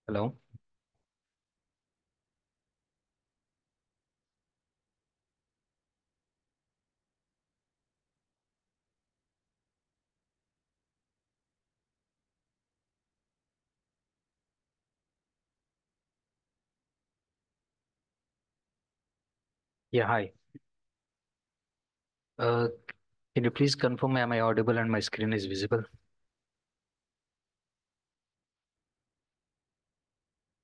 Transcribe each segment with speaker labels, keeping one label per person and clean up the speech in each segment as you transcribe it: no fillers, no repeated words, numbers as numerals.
Speaker 1: Hello. Yeah, hi. Uh, can you please confirm am I audible and my screen is visible?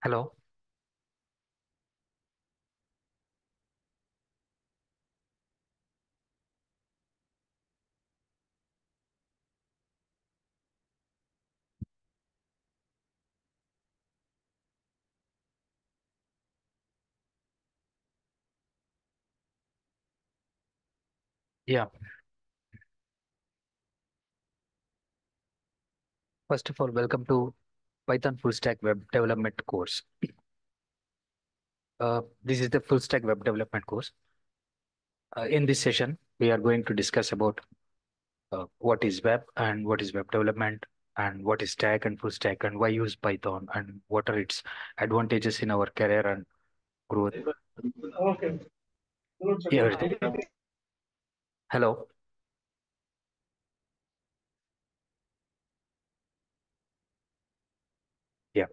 Speaker 1: Hello. Yeah. First of all, welcome to Python Full Stack Web Development course. This is the Full Stack Web Development course. In this session, we are going to discuss about what is web and what is web development and what is stack and full stack and why use Python and what are its advantages in our career and growth.
Speaker 2: Okay.
Speaker 1: Everything. Hello. Yeah.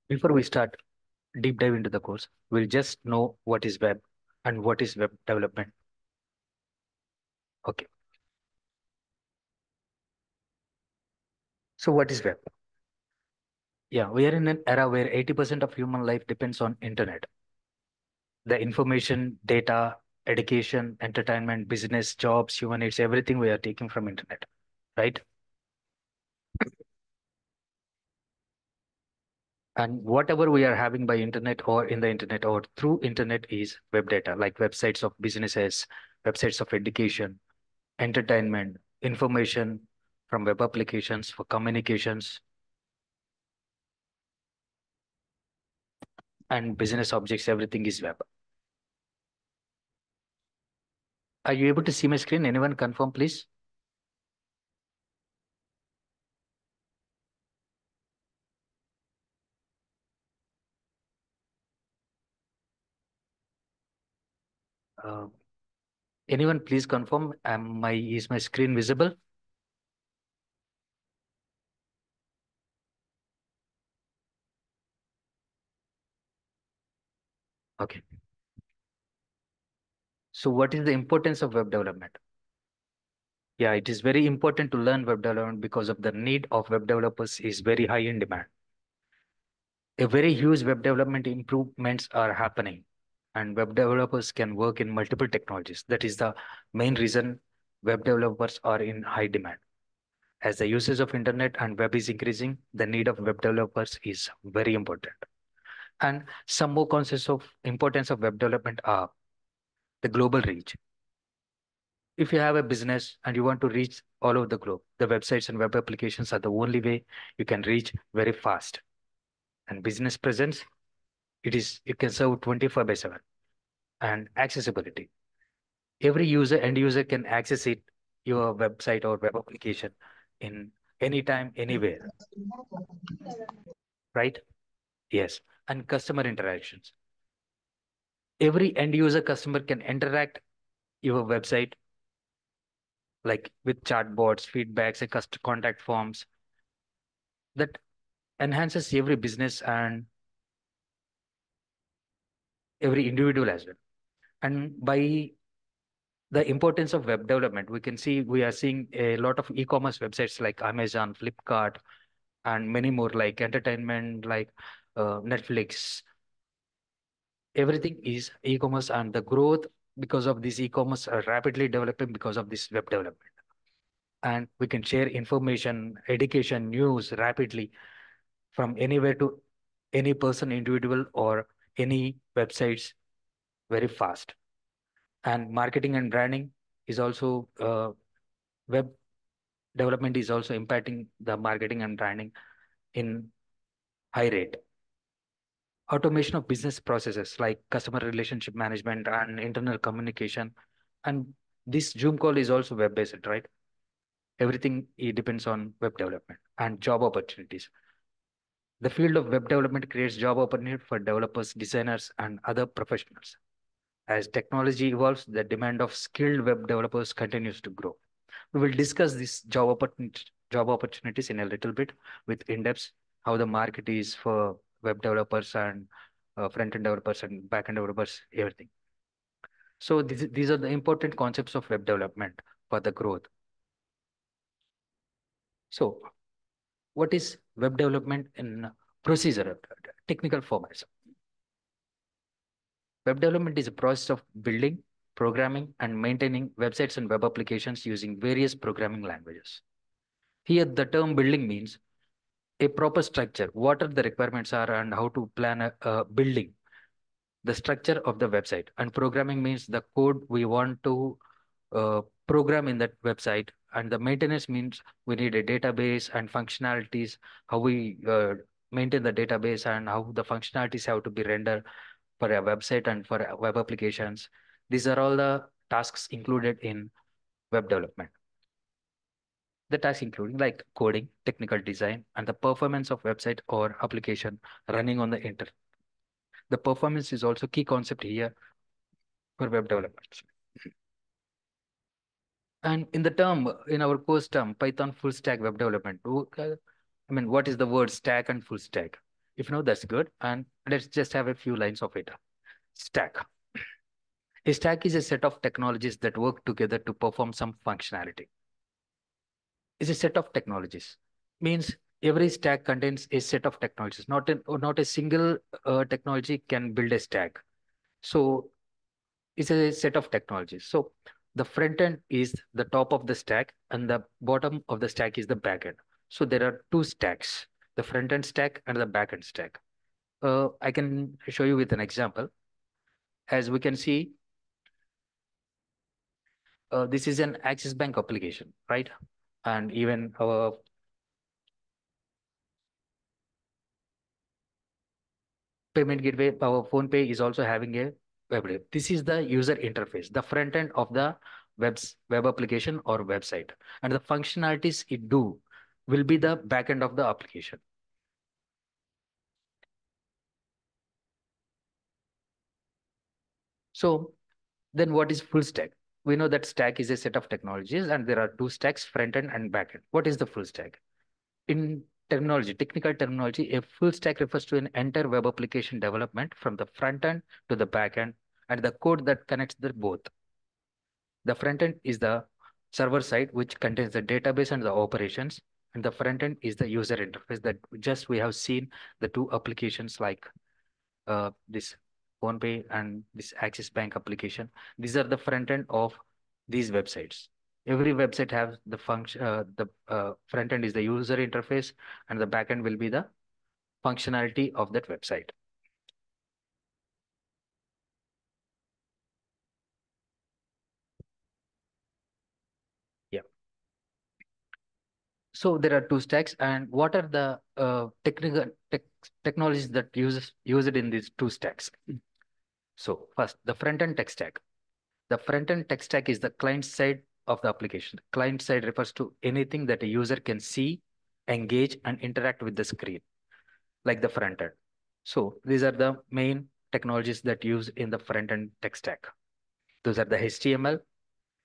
Speaker 1: Before we start deep dive into the course, we'll just know what is web and what is web development. Okay. So what is web? Yeah, we are in an era where 80% of human life depends on internet. The information, data, education, entertainment, business, jobs, human needs, everything we are taking from internet, right? And whatever we are having by internet or in the internet or through internet is web data, like websites of businesses, websites of education, entertainment, information from web applications for communications and business objects, everything is web. Are you able to see my screen? Anyone confirm, please? Uh, Anyone please confirm, is my screen visible? Okay. So what is the importance of web development? Yeah, it is very important to learn web development because of the need of web developers is very high in demand. A very huge web development improvements are happening and web developers can work in multiple technologies. That is the main reason web developers are in high demand. As the usage of internet and web is increasing, the need of web developers is very important. And some more concepts of importance of web development are the global reach. If you have a business and you want to reach all over the globe, the websites and web applications are the only way you can reach very fast. And business presence, you can serve 24 by 7. And accessibility. Every end user can access your website or web application in anytime, anywhere, right? Yes. And customer interactions. Every end user customer can interact your website like with chatbots, feedbacks, and contact forms that enhances every business and every individual as well. And by the importance of web development, we are seeing a lot of e-commerce websites like Amazon, Flipkart, and many more like entertainment, like Netflix. Everything is e-commerce, and the growth because of this e-commerce are rapidly developing because of this web development. And we can share information, education, news rapidly from anywhere to any person, individual, or any websites very fast. And marketing and branding is also web development is also impacting the marketing and branding in high rate. Automation of business processes like customer relationship management and internal communication. And this Zoom call is also web based, right? Everything depends on web development and job opportunities. The field of web development creates job opportunity for developers, designers, and other professionals. As technology evolves, the demand of skilled web developers continues to grow. We will discuss these job opportunities in a little bit with in-depth how the market is for web developers and front-end developers and back-end developers, everything. So these are the important concepts of web development for the growth. So what is web development in procedure, technical formats? Web development is a process of building, programming, and maintaining websites and web applications using various programming languages. Here, the term building means a proper structure, what are the requirements are and how to plan a building, the structure of the website. And programming means the code we want to program in that website. And the maintenance means we need a database and functionalities, how we maintain the database and how the functionalities have to be rendered for a website and for web applications. These are all the tasks included in web development. The tasks including like coding, technical design, and the performance of website or application running on the internet. The performance is also key concept here for web development. And in the term, in our course term, Python full stack web development, I mean, what is the word stack and full stack? If you know, that's good. And let's just have a few lines of it. Stack. A stack is a set of technologies that work together to perform some functionality. It's a set of technologies. Means every stack contains a set of technologies. Not a single technology can build a stack. So it's a set of technologies. So the front end is the top of the stack and the bottom of the stack is the back end. So there are two stacks, the front end stack and the back end stack. I can show you with an example. As we can see, this is an Axis Bank application, right? And even our payment gateway, our phone pay is also having a web app. This is the user interface, the front end of the web application or website. And the functionalities it do will be the back end of the application. So then what is full stack? We know that stack is a set of technologies and there are two stacks, front end and back end. What is the full stack? In terminology, technical terminology, a full stack refers to an entire web application development from the front end to the back end and the code that connects the both. The front end is the server side, which contains the database and the operations. And the front end is the user interface that just we have seen the two applications like this PhonePay and this Axis Bank application. These are the front end of these websites. Every website has the function, the front end is the user interface and the back end will be the functionality of that website. Yeah. So there are two stacks, and what are the technologies that use it in these two stacks? So first, the front end tech stack. The front end tech stack is the client side of the application. Client side refers to anything that a user can see, engage, and interact with the screen, like the front end. So these are the main technologies that use in the front end tech stack. Those are the HTML,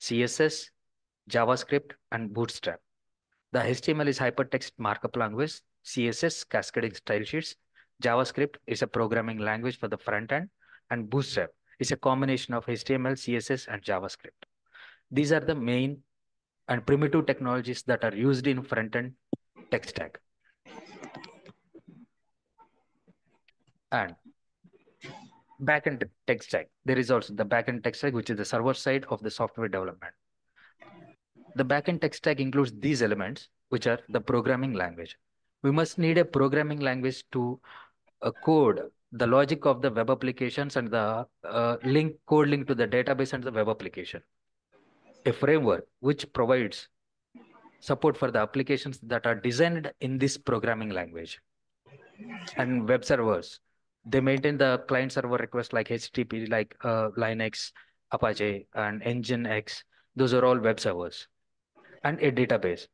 Speaker 1: CSS, JavaScript, and Bootstrap. The HTML is hypertext markup language, CSS cascading style sheets, JavaScript is a programming language for the front end, and Bootstrap is a combination of HTML, CSS, and JavaScript. These are the main and primitive technologies that are used in front end tech stack. And backend tech stack. There is also the backend tech stack, which is the server side of the software development. The backend tech stack includes these elements, which are the programming language. We must need a programming language to code the logic of the web applications and the code link to the database and the web application. A framework which provides support for the applications that are designed in this programming language. And web servers, they maintain the client server requests like HTTP, like Linux, Apache, and Nginx. Those are all web servers. And a database.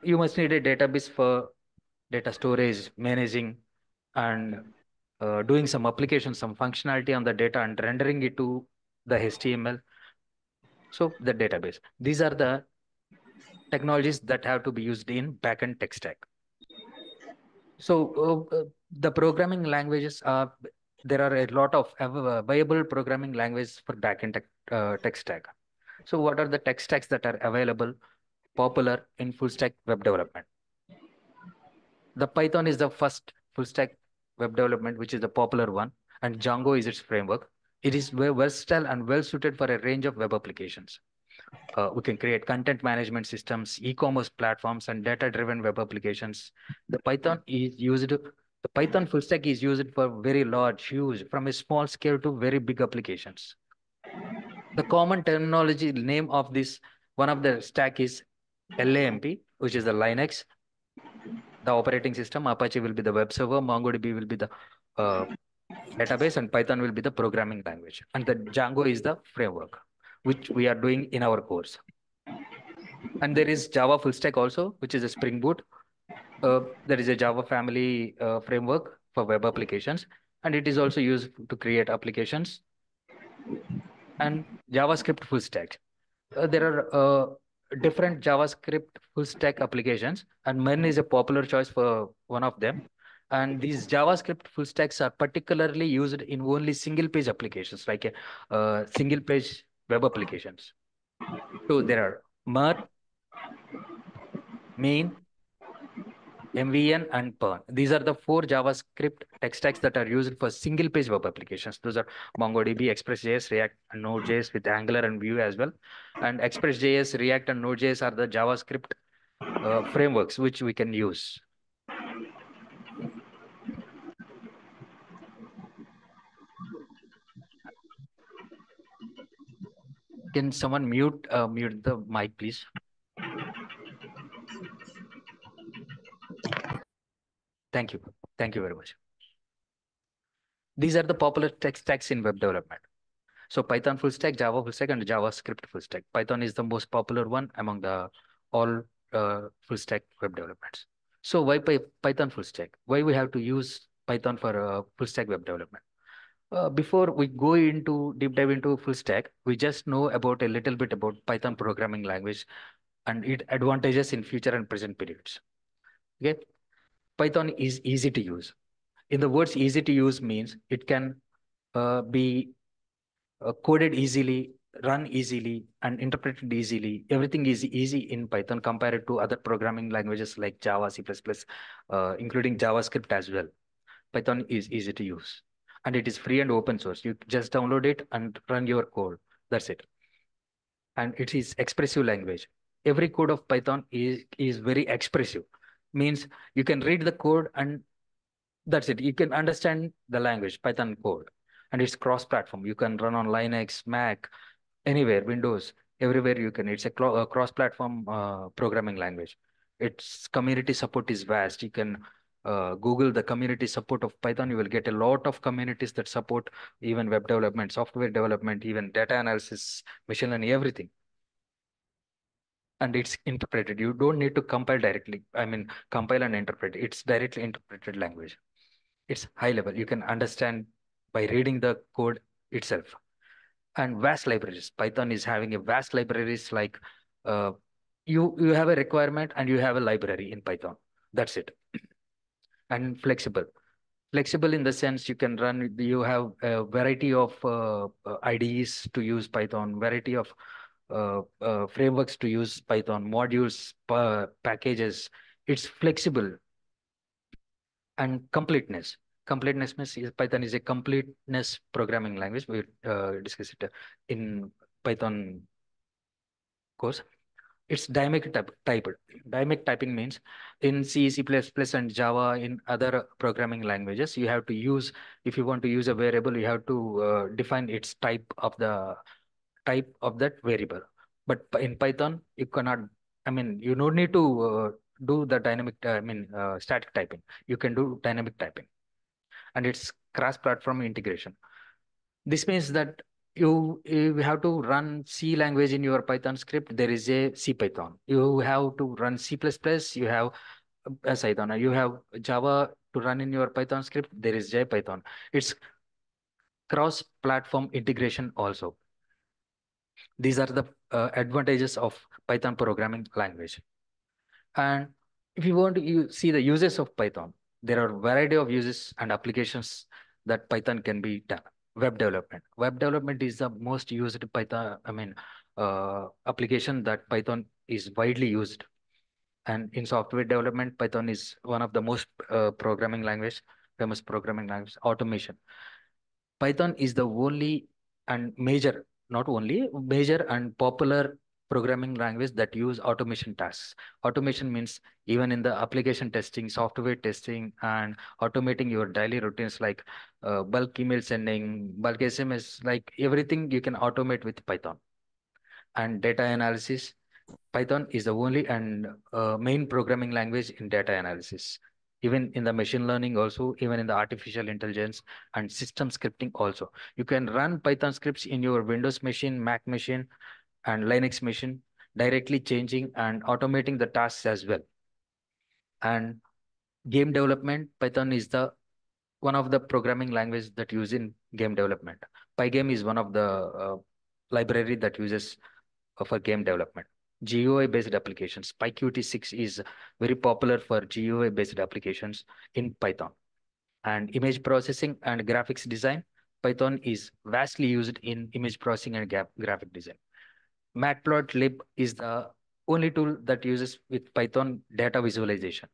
Speaker 1: You must need a database for data storage, managing, and doing some application, some functionality on the data and rendering it to the HTML. So the database. These are the technologies that have to be used in backend tech stack. So the programming languages are there are a lot of viable programming languages for backend tech stack. So what are the tech stacks that are available, popular in full stack web development? The Python is the first full stack web development, which is the popular one, and Django is its framework. It is very versatile and well suited for a range of web applications. We can create content management systems, e-commerce platforms, and data-driven web applications. The Python full stack is used for very large, huge, from a small scale to very big applications. The common terminology name of this one of the stack is LAMP, which is the Linux, the operating system. Apache will be the web server. MongoDB will be the uh, database, and Python will be the programming language. And the Django is the framework, which we are doing in our course. And there is Java full stack also, which is a Spring Boot. There is a Java family framework for web applications, and it is also used to create applications. And JavaScript full stack. There are different JavaScript full stack applications, and Maven is a popular choice for one of them. And these JavaScript full stacks are particularly used in only single page applications, like a single page web applications. So there are Mer, Main, MVN, and Perl. These are the four JavaScript tech stacks that are used for single page web applications. Those are MongoDB, Express.js, React, and Node.js with Angular and Vue as well. And Express.js, React, and Node.js are the JavaScript frameworks which we can use. Can someone mute the mic, please? Thank you. Thank you very much. These are the popular tech stacks in web development. So Python full stack, Java full stack, and JavaScript full stack. Python is the most popular one among the all full stack web developments. So why Python full stack? Why we have to use Python for full stack web development? Before we go into deep dive into full stack, we just know about a little bit about Python programming language and its advantages in future and present periods. Okay, Python is easy to use. In the words easy to use means it can be coded easily, run easily, and interpreted easily. Everything is easy in Python compared to other programming languages like Java, C++, including JavaScript as well. Python is easy to use, and it is free and open source. You just download it and run your code. That's it. And it is expressive language. Every code of Python is very expressive. Means you can read the code and that's it. You can understand the language, Python code. And it's cross-platform. You can run on Linux, Mac, anywhere, Windows, everywhere you can. It's a cross-platform programming language. Its community support is vast. You can Google the community support of Python. You will get a lot of communities that support even web development, software development, even data analysis, machine learning, everything. And it's interpreted. You don't need to compile directly. I mean, compile and interpret. It's directly interpreted language. It's high level. You can understand by reading the code itself. And vast libraries. Python is having a vast libraries like you have a requirement and you have a library in Python. That's it. And flexible. Flexible in the sense you can run, you have a variety of IDEs to use Python, variety of frameworks to use Python, modules, packages. It's flexible. And completeness. Completeness means Python is a completeness programming language. We discuss it in Python course. It's typed. Dynamic typing means in C, C++, and Java, in other programming languages, you have to use, if you want to use a variable, you have to define its type of that variable. But in Python, you cannot, I mean, you don't need to do the static typing. You can do dynamic typing. And it's cross-platform integration. This means that you have to run C language in your Python script. There is a C Python. You have to run C++. You have as Python. You have Java to run in your Python script. There is JPython. It's cross-platform integration also. These are the advantages of Python programming language. And if you want to see the uses of Python, there are a variety of uses and applications that Python can be done. Web development. Web development is the most used Python, application that Python is widely used. And in software development, Python is one of the most famous programming language. Automation. Python is the only and major, not only major and popular programming language that use automation tasks. Automation means even in the application testing, software testing, and automating your daily routines like bulk email sending, bulk SMS, like everything you can automate with Python. And data analysis, Python is the only and main programming language in data analysis. Even in the machine learning also, even in the artificial intelligence and system scripting also. You can run Python scripts in your Windows machine, Mac machine, and Linux machine, directly changing and automating the tasks as well. And game development, Python is the one of the programming language that use in game development. Pygame is one of the library that uses for game development. GUI based applications. PyQt6 is very popular for GUI based applications in Python. And image processing and graphics design. Python is vastly used in image processing and graphic design. Matplotlib is the only tool that uses with Python data visualization.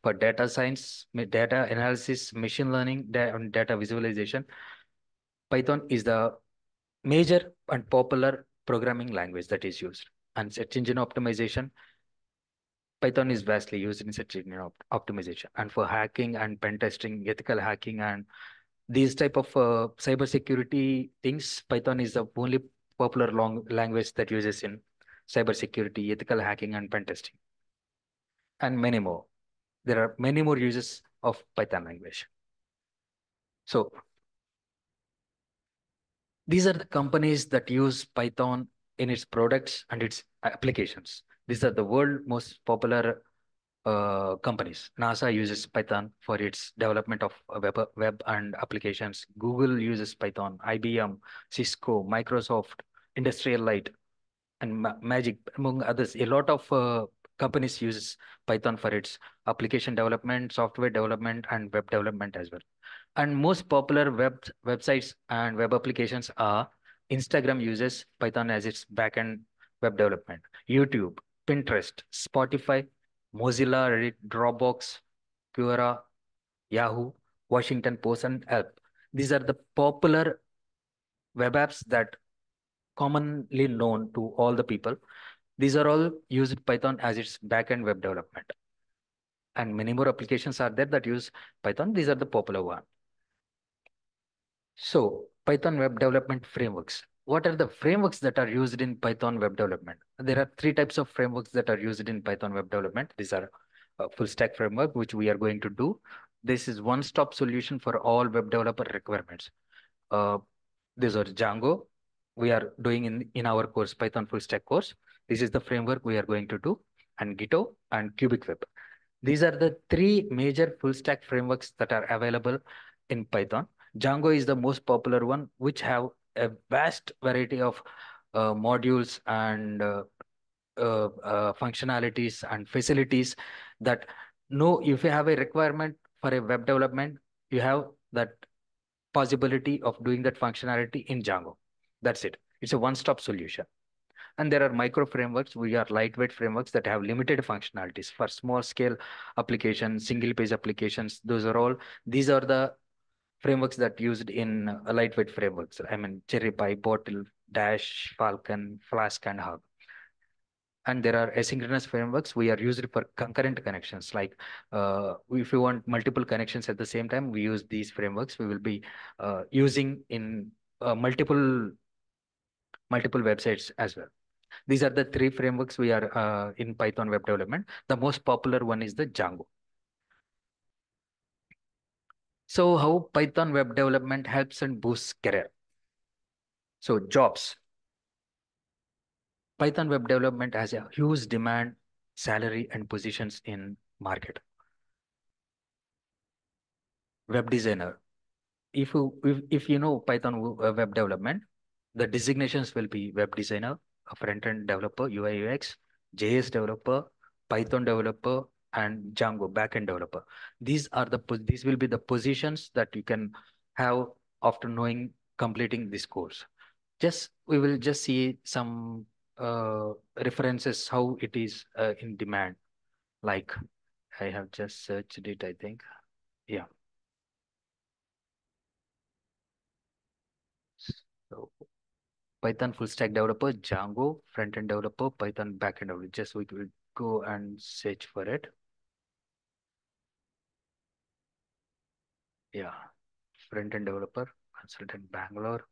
Speaker 1: For data science, data analysis, machine learning, and data visualization, Python is the major and popular programming language that is used. And search engine optimization, Python is vastly used in search engine optimization. And for hacking and pen testing, ethical hacking, and these type of cybersecurity things, Python is the only popular long language that uses in cybersecurity, ethical hacking, and pen testing, and many more. There are many more uses of Python language. So these are the companies that use Python in its products and its applications. These are the world most popular companies. NASA uses Python for its development of web and applications. Google uses Python. IBM, Cisco, Microsoft, Industrial Light, and Magic, among others. A lot of companies uses Python for its application development, software development, and web development as well. And most popular websites and web applications are Instagram uses Python as its backend web development, YouTube, Pinterest, Spotify, Mozilla, Reddit, Dropbox, Quora, Yahoo, Washington Post, and Yelp. These are the popular web apps that commonly known to all the people. These are all used Python as its backend web development. And many more applications are there that use Python. These are the popular ones. So, Python web development frameworks. What are the frameworks that are used in Python web development? There are three types of frameworks that are used in Python web development. These are full stack framework, which we are going to do. This is one-stop solution for all web developer requirements. Uh, these are Django. We are doing in our course, Python full stack course. This is the framework we are going to do, and Gitto and Cubic Web. These are the three major full stack frameworks that are available in Python. Django is the most popular one, which have a vast variety of modules and functionalities and facilities that no, if you have a requirement for a web development, you have that possibility of doing that functionality in Django. That's it. It's a one-stop solution. And there are micro frameworks. We are lightweight frameworks that have limited functionalities for small scale applications, single page applications. These are the frameworks that used in lightweight frameworks. I mean, Cherry Pie, Bottle, Dash, Falcon, Flask, and Hug. And there are asynchronous frameworks. We are used for concurrent connections. Like if you want multiple connections at the same time, we use these frameworks. We will be using in multiple websites as well. These are the three frameworks we are in Python web development. The most popular one is the Django. So how Python web development helps and boosts career? So jobs. Python web development has a huge demand, salary, and positions in market. Web designer. If you know Python web development, the designations will be web designer, a front-end developer, UI UX, JS developer, Python developer, and Django backend developer. These will be the positions that you can have after knowing completing this course. Just we will just see some references how it is in demand. Like I have just searched it, I think. Yeah. So Python full stack developer, Django front-end developer, Python backend developer. Just we will go and search for it. Yeah, front-end developer, consultant Bangalore,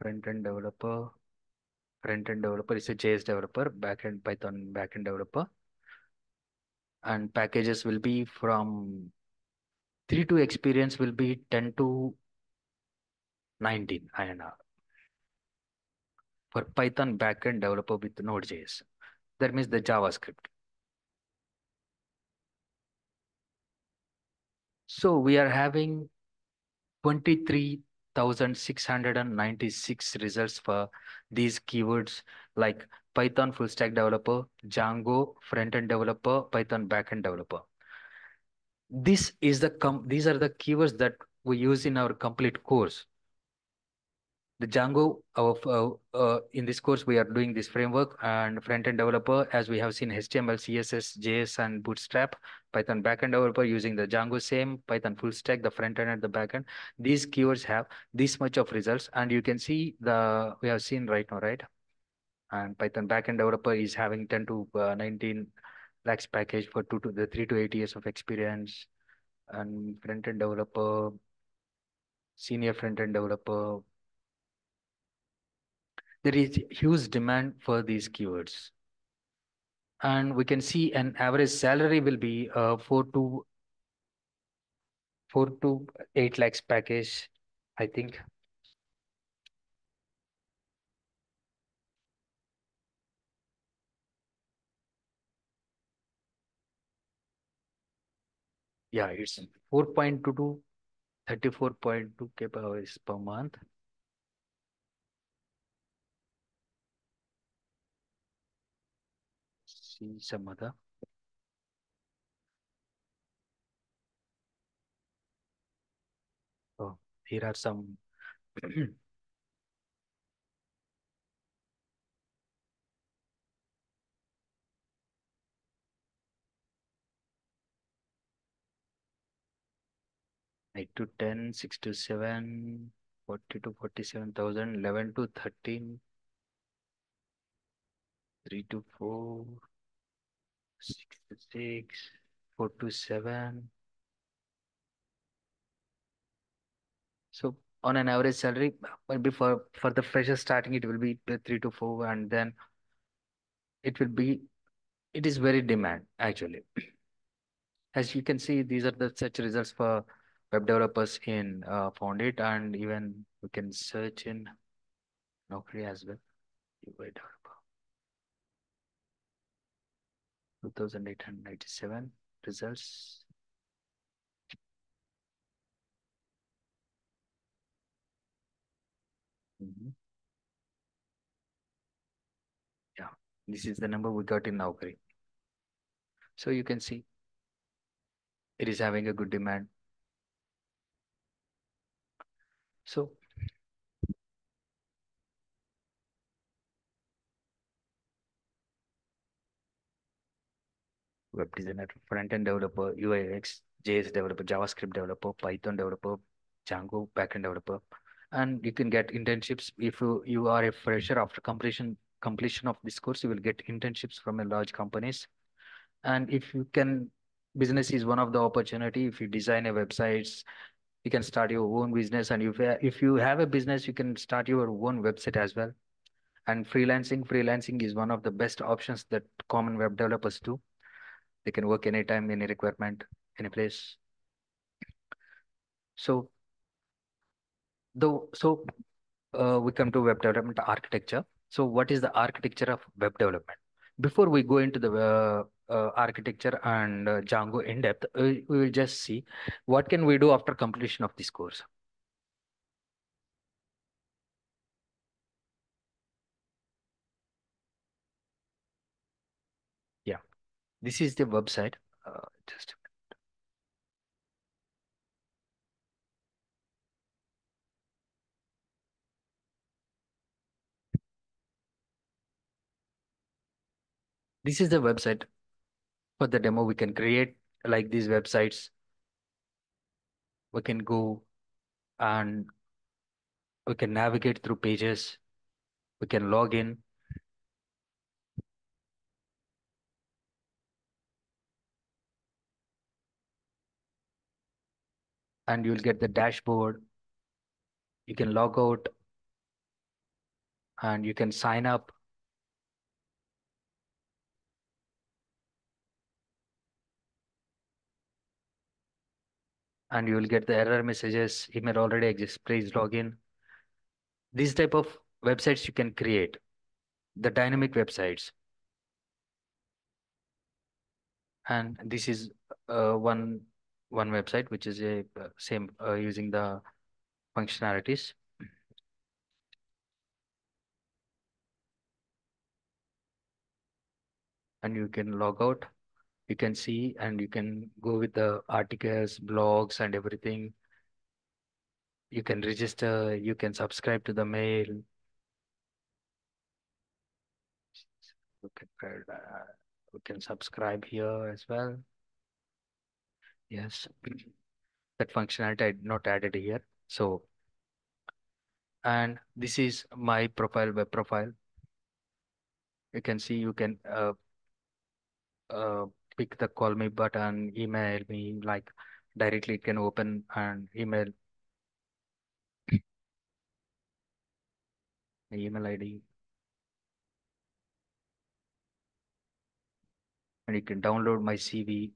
Speaker 1: front-end developer, front-end developer is a JS developer, backend Python backend developer, and packages will be from 3 to experience will be 10 to 19 INR for Python backend developer with Node.js. That means the JavaScript. So we are having 23,696 results for these keywords like Python full stack developer, Django front-end developer, Python backend developer. These are the keywords that we use in our complete course. The Django in this course we are doing this framework and front-end developer as we have seen HTML, CSS, JS and Bootstrap. Python backend developer using the Django same, Python full stack, the front end and the backend. These keywords have this much of results and you can see we have seen right now, right? And Python backend developer is having 10 to 19 lakhs package for 3 to 8 years of experience, and front-end developer, senior front-end developer. There is huge demand for these keywords. And we can see an average salary will be 4 to 8 lakhs package, I think. Yeah, it's 4.2 to 34.2 K per hours per month. See some other. Oh, here are some. Eight to 10, 6 to 7, 40 to 47,000, 11 to 13, 3 to 4, 6 to 6, 4 to 7. So on an average salary, maybe for the fresher starting, it will be 3 to 4, and then it will be it is very demand actually. As you can see, these are the search results for web developers in Foundit, and even we can search in Naukri as well. UI developer, 2,897 results. Mhm. Yeah, this is the number we got in Naukri. So you can see it is having a good demand. So web designer, front-end developer, UI UX, JS developer, JavaScript developer, Python developer, Django backend developer, and you can get internships if you are a fresher after completion of this course. You will get internships from a large companies, and if you can, business is one of the opportunity. If you design a websites, you can start your own business, and if you have a business, you can start your own website as well. And freelancing is one of the best options that common web developers do. They can work anytime, any requirement, any place. So we come to web development architecture. So what is the architecture of web development? Before we go into the architecture and Django in depth, we will just see what can we do after completion of this course. Yeah, this is the website. Just this is the website for the demo. We can create like these websites. We can go and we can navigate through pages. We can log in and you'll get the dashboard. You can log out and you can sign up and you will get the error messages. Email already exists. Please log in. These type of websites you can create. The dynamic websites. And this is one website which is a same using the functionalities. And you can log out. You can see and you can go with the articles, blogs and everything. You can register, you can subscribe to the mail. You can subscribe here as well. Yes, that functionality I did not added here. So, and this is my profile, web profile. You can see you can uh, pick the call me button, email me, like directly it can open and email my email ID, and you can download my CV.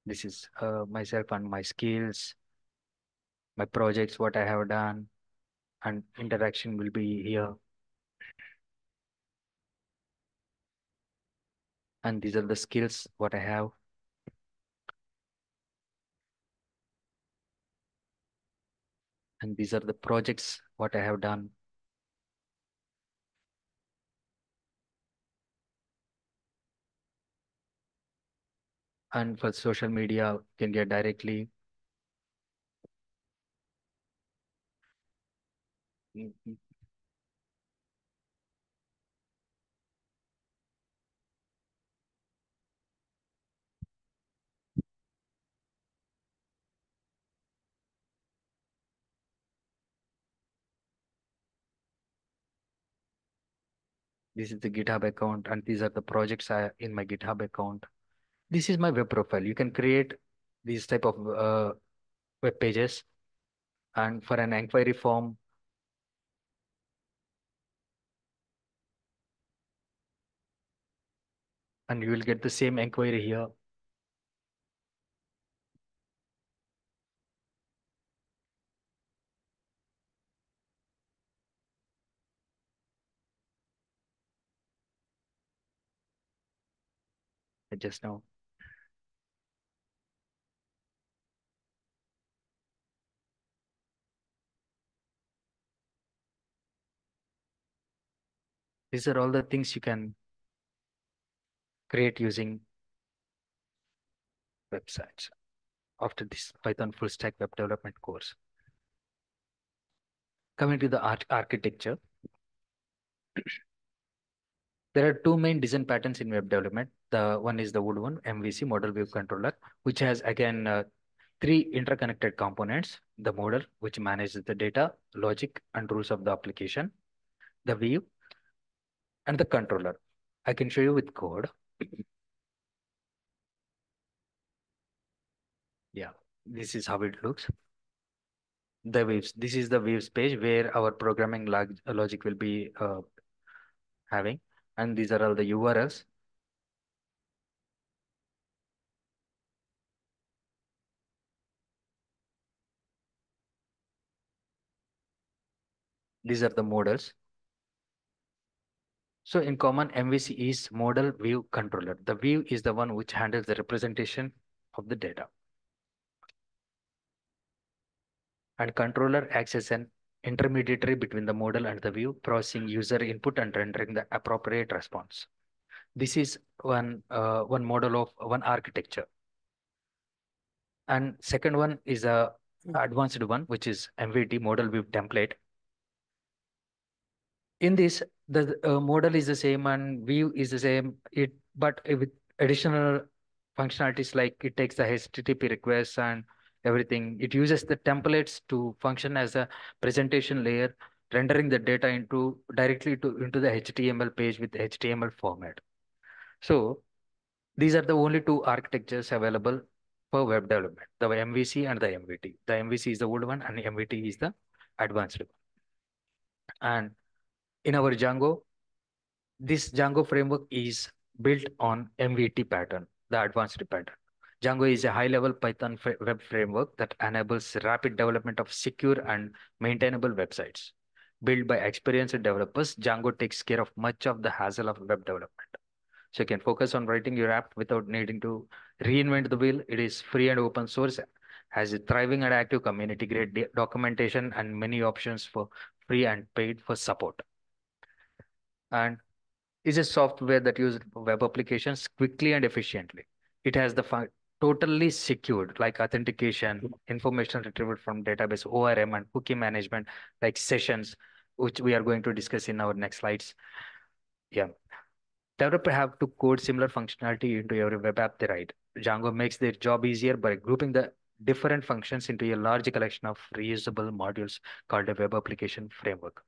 Speaker 1: This is myself and my skills, my projects, what I have done, and interaction will be here. And these are the skills what I have, and these are the projects what I have done. And for social media, you can get directly. Mm, mm. This is the GitHub account, and these are the projects in my GitHub account. This is my web profile. You can create these type of web pages, and for an inquiry form, and you will get the same inquiry here. Just now. These are all the things you can create using websites after this Python full stack web development course. Coming to the architecture, there are two main design patterns in web development. The one is the wood one, MVC, Model View Controller, which has again three interconnected components: the model, which manages the data, logic, and rules of the application; the view, and the controller. I can show you with code. Yeah, this is how it looks. The waves. This is the waves page where our programming logic will be having, and these are all the URLs. These are the models. So in common, MVC is model view controller. The view is the one which handles the representation of the data. And controller acts as an intermediary between the model and the view, processing user input and rendering the appropriate response. This is one model of one architecture. And second one is a advanced one, which is MVT, model view template. In this, the model is the same and view is the same. But with additional functionalities like it takes the HTTP requests and everything. It uses the templates to function as a presentation layer, rendering the data into the HTML page with HTML format. So these are the only two architectures available for web development: the MVC and the MVT. The MVC is the old one, and MVT is the advanced one. And in our Django, this Django framework is built on MVT pattern, the advanced pattern. Django is a high-level Python web framework that enables rapid development of secure and maintainable websites. Built by experienced developers, Django takes care of much of the hassle of web development. So you can focus on writing your app without needing to reinvent the wheel. It is free and open source, has a thriving and active community, great documentation, and many options for free and paid for support. And is a software that uses web applications quickly and efficiently. It has the totally secured, like authentication, information retrieval from database, ORM, and cookie management, like sessions, which we are going to discuss in our next slides. Yeah. Developers have to code similar functionality into every web app they write. Django makes their job easier by grouping the different functions into a large collection of reusable modules called a web application framework.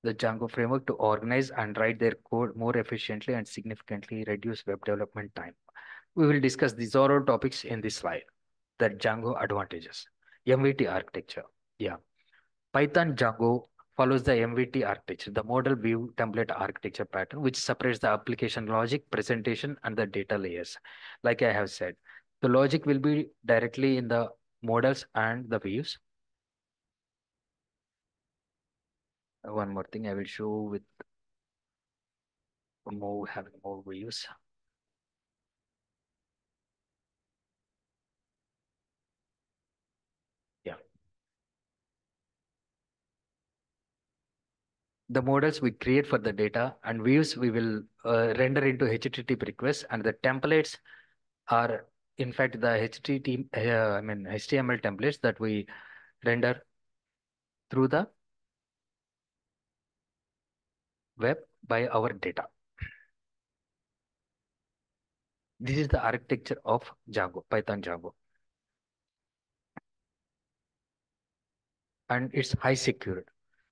Speaker 1: The Django framework to organize and write their code more efficiently and significantly reduce web development time. We will discuss these all topics in this slide. The Django advantages. MVT architecture. Yeah. Python Django follows the MVT architecture, the model view template architecture pattern, which separates the application logic, presentation, and the data layers. Like I have said, the logic will be directly in the models and the views. One more thing I will show with having more views. Yeah. The models we create for the data and views we will render into HTTP requests, and the templates are in fact the HTML templates that we render through the web by our data. This is the architecture of Django, Python Django. And it's high secured.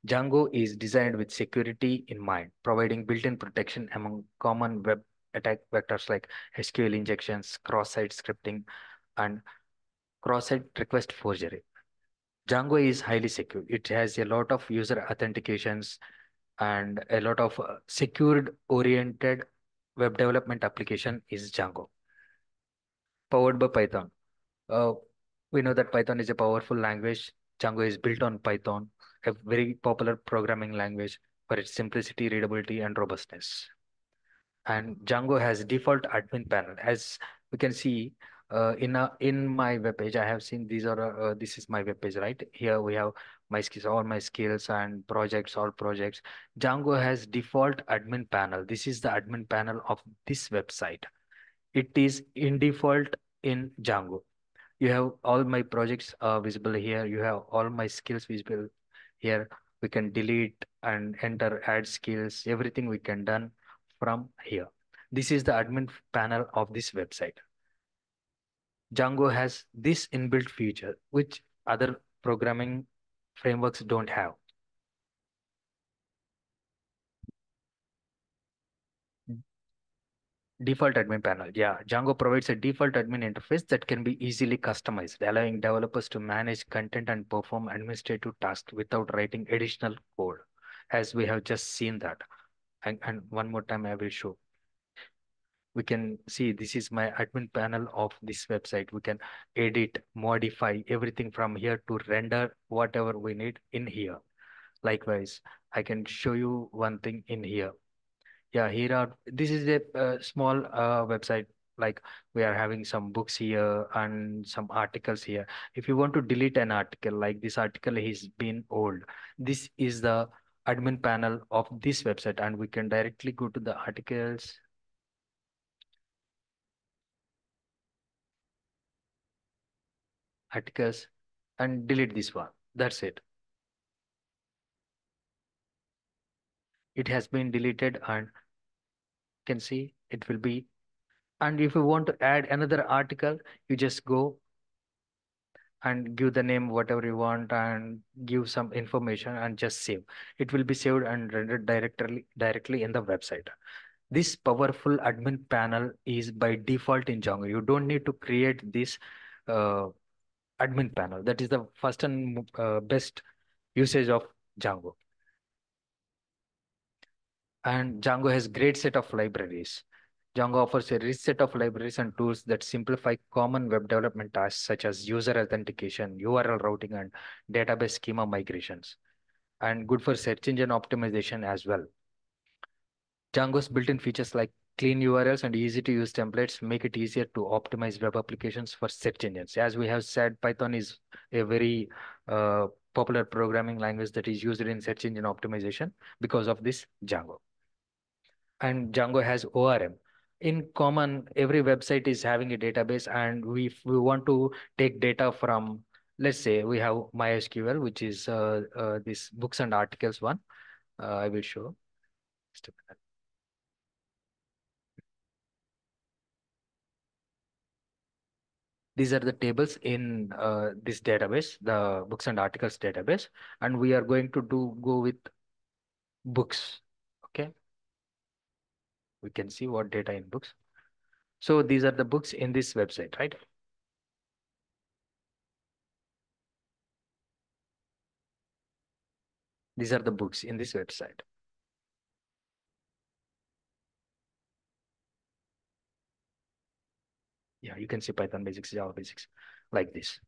Speaker 1: Django is designed with security in mind, providing built-in protection among common web attack vectors like SQL injections, cross-site scripting, and cross-site request forgery. Django is highly secure. It has a lot of user authentications and a lot of secured oriented web development application is Django. Powered by Python. Uh, we know that Python is a powerful language. Django is built on Python, a very popular programming language for its simplicity, readability, and robustness. And Django has default admin panel. As we can see in my web page, I have seen this is my web page, right? Here we have my skills, all my skills and projects, all projects. Django has default admin panel. This is the admin panel of this website. It is in default in Django. You have all my projects visible here. You have all my skills visible here. We can delete and enter, add skills, everything we can done from here. This is the admin panel of this website. Django has this inbuilt feature, which other programming frameworks don't have. Default admin panel. Yeah, Django provides a default admin interface that can be easily customized, allowing developers to manage content and perform administrative tasks without writing additional code, as we have just seen that. And one more time, I will show. We can see this is my admin panel of this website. We can edit, modify everything from here to render whatever we need in here. Likewise, I can show you one thing in here. Yeah, here are, this is a small website. Like we are having some books here and some articles here. If you want to delete an article, like this article has been old, this is the admin panel of this website, and we can directly go to the articles and delete this one. That's it. It has been deleted, and can see it will be. And if you want to add another article, you just go and give the name whatever you want and give some information and just save. It will be saved and rendered directly in the website. This powerful admin panel is by default in Django. You don't need to create this uh, admin panel. That is the first and best usage of Django. And Django has great set of libraries. Django offers a rich set of libraries and tools that simplify common web development tasks such as user authentication, URL routing, and database schema migrations, and good for search engine optimization as well. Django's built-in features like clean URLs and easy-to-use templates make it easier to optimize web applications for search engines. As we have said, Python is a very popular programming language that is used in search engine optimization because of this Django. And Django has ORM. In common, every website is having a database, and we want to take data from, let's say we have MySQL, which is this books and articles one. I will show. Just a minute. These are the tables in this database, the books and articles database, and we are going to go with books. Okay, we can see what data in books. So these are the books in this website, right? These are the books in this website. Yeah, you can see Python basics, Java basics like this.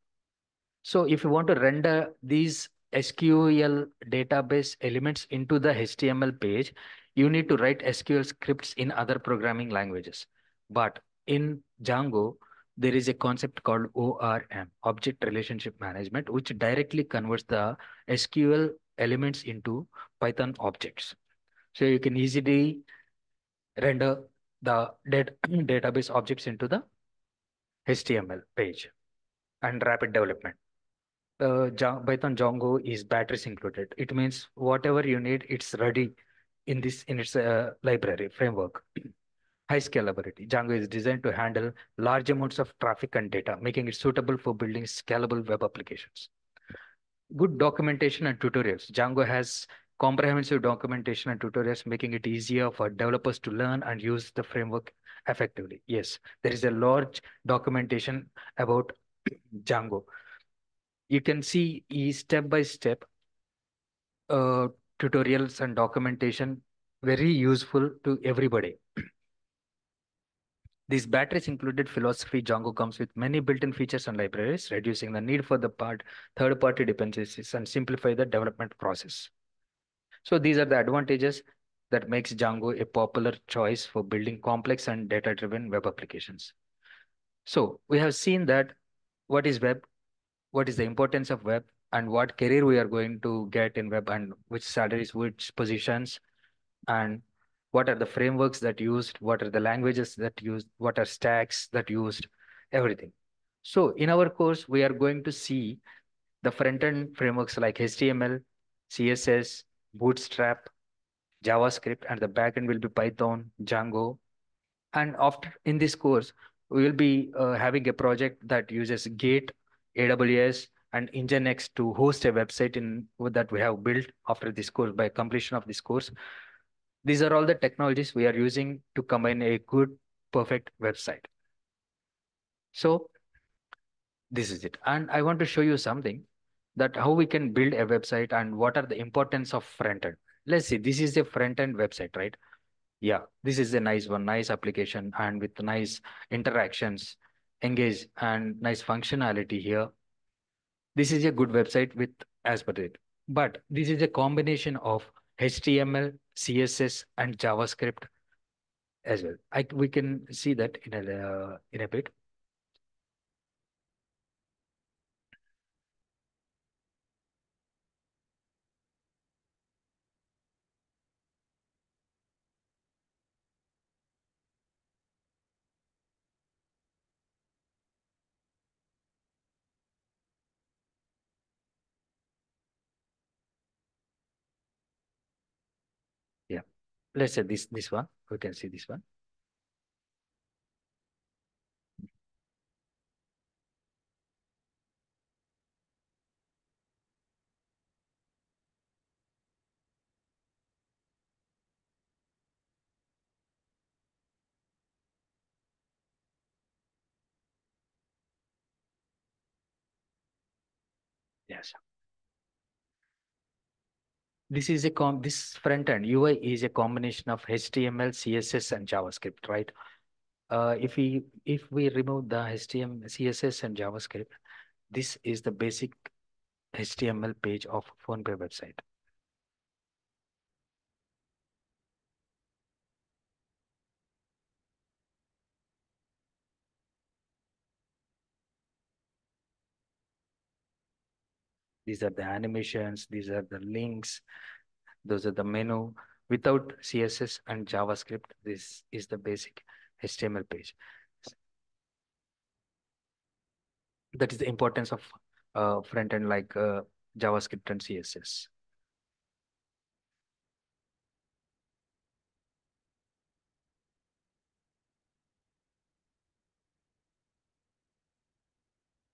Speaker 1: So if you want to render these SQL database elements into the HTML page, you need to write SQL scripts in other programming languages. But in Django, there is a concept called ORM, Object Relationship Management, which directly converts the SQL elements into Python objects. So you can easily render the database objects into the HTML page and rapid development. Python Django is batteries included. It means whatever you need, it's ready in its library framework. High scalability. Django is designed to handle large amounts of traffic and data, making it suitable for building scalable web applications. Good documentation and tutorials. Django has comprehensive documentation and tutorials, making it easier for developers to learn and use the framework effectively. Yes, there is a large documentation about Django. You can see step by step uh, tutorials and documentation, very useful to everybody. These batteries included philosophy. Django comes with many built-in features and libraries, reducing the need for the third-party dependencies and simplify the development process. So these are the advantages that makes Django a popular choice for building complex and data-driven web applications. So we have seen that what is web, what is the importance of web, and what career we are going to get in web, and which salaries, which positions, and what are the frameworks that used, what are the languages that used, what are stacks that used, everything. So in our course, we are going to see the front-end frameworks like HTML, CSS, Bootstrap, JavaScript, and the backend will be Python, Django. And after in this course, we will be having a project that uses Git, AWS, and Nginx to host a website in that we have built after this course by completion of this course. These are all the technologies we are using to combine a good, perfect website. So this is it. And I want to show you something that how we can build a website and what are the importance of front end. Let's see, this is a front end website, right? Yeah, this is a nice one, nice application and with nice interactions, engage and nice functionality here. This is a good website with as per it. But this is a combination of HTML, CSS, and JavaScript as well. We can see that in a bit. Yeah. Let's say this one. We can see this one. Yes. This front end UI is a combination of HTML, CSS, and JavaScript, right? If we remove the HTML, CSS, and JavaScript, this is the basic HTML page of PhonePe website. These are the animations, these are the links, those are the menu. Without CSS and JavaScript, this is the basic HTML page. That is the importance of front end like JavaScript and CSS.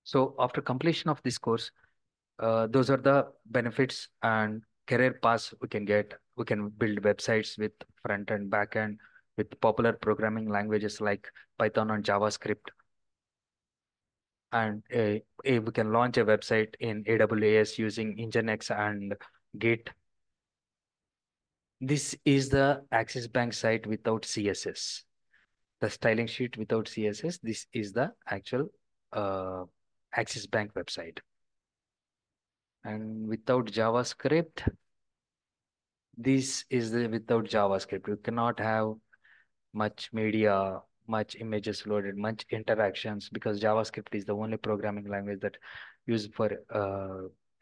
Speaker 1: So after completion of this course, those are the benefits and career paths we can get. We can build websites with front end, back end, with popular programming languages like Python and JavaScript. And we can launch a website in AWS using Nginx and Git. This is the Axis Bank site without CSS. The styling sheet without CSS. This is the actual uh, Axis Bank website. And without JavaScript, this is the without JavaScript. You cannot have much media, much images loaded, much interactions because JavaScript is the only programming language that used for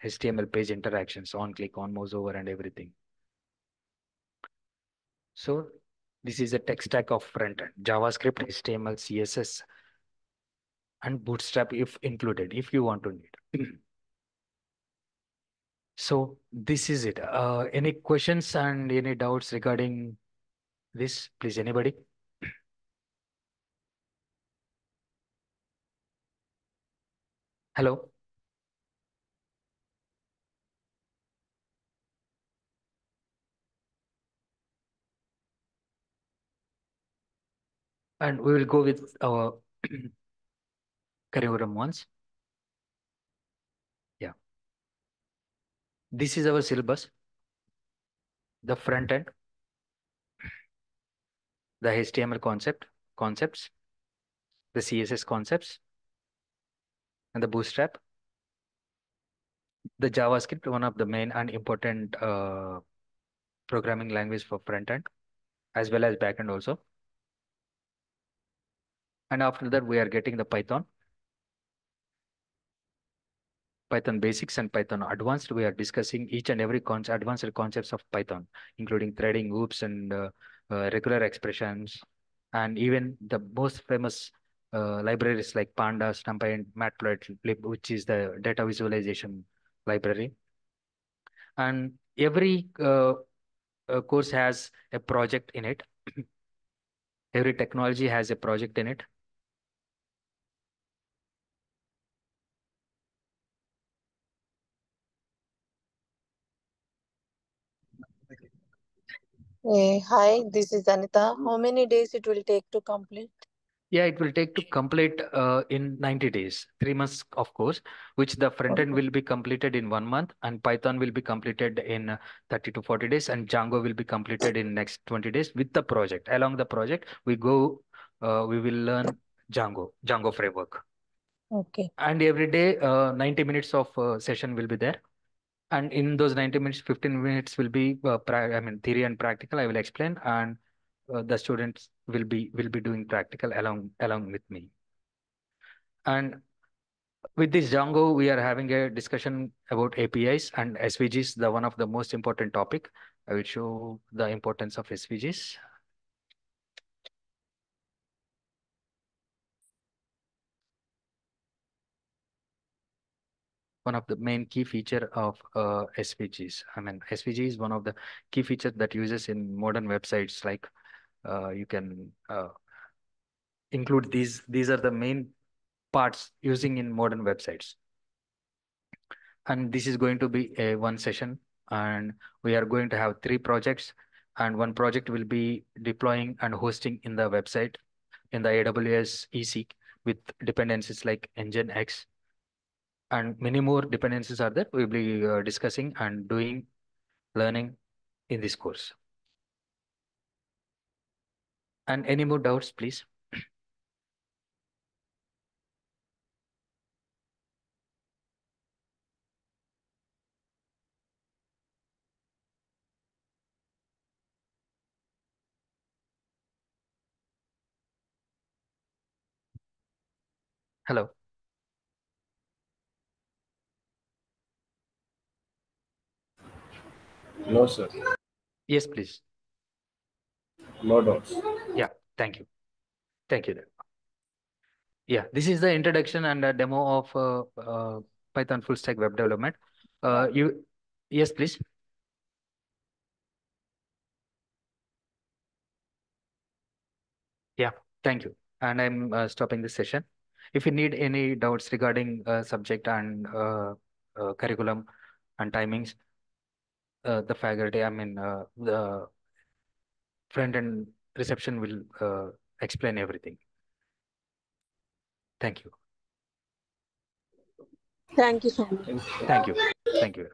Speaker 1: HTML page interactions, on click, on mouse over, and everything. So this is a tech stack of front end, JavaScript, HTML, CSS, and Bootstrap if included, if you want to need. So this is it. Any questions and any doubts regarding this, please, anybody? Hello, and we will go with our curriculum once. Yeah, this is our syllabus, the front end, the HTML concepts, the CSS concepts, and the Bootstrap, the JavaScript, one of the main and important programming language for front end as well as back end also. And after that, we are getting the Python basics and Python advanced. We are discussing each and every advanced concepts of Python, including threading, hoops, and regular expressions, and even the most famous libraries like Pandas, NumPy, and Matplotlib, which is the data visualization library. And every course has a project in it. Every technology has a project in it.
Speaker 2: Hi, this is Anita. How many days it will take to complete?
Speaker 1: Yeah, it will take to complete in 90 days, 3 months, of course, which the front end
Speaker 2: Okay.
Speaker 1: will be completed in 1 month, and Python will be completed in 30 to 40 days, and Django will be completed in next 20 days with the project. Along the project, we will learn Django framework.
Speaker 2: Okay.
Speaker 1: And every day, 90 minutes of session will be there. And in those 90 minutes, 15 minutes will be, theory and practical. I will explain, and the students will be doing practical along with me. And with this Django, we are having a discussion about APIs and SVGs, the one of the most important topic. I will show the importance of SVGs. One of the main key feature of SVGs. SVG is one of the key features that uses in modern websites. Like you can include these. These are the main parts using in modern websites. And this is going to be a one session, and we are going to have three projects, and one project will be deploying and hosting in the website in the AWS EC with dependencies like Nginx, and many more dependencies are there. We'll be discussing and doing learning in this course. And any more doubts, please? Hello.
Speaker 3: No, sir.
Speaker 1: Yes, please.
Speaker 3: No doubts.
Speaker 1: Yeah, thank you. Thank you. Yeah, this is the introduction and a demo of Python full stack web development. You, yes, please. Yeah, thank you. And I'm stopping this session. If you need any doubts regarding subject and curriculum and timings, the faculty, the front end reception will explain everything. Thank you.
Speaker 2: Thank you so much.
Speaker 3: Thank you.
Speaker 1: Thank you. Thank you.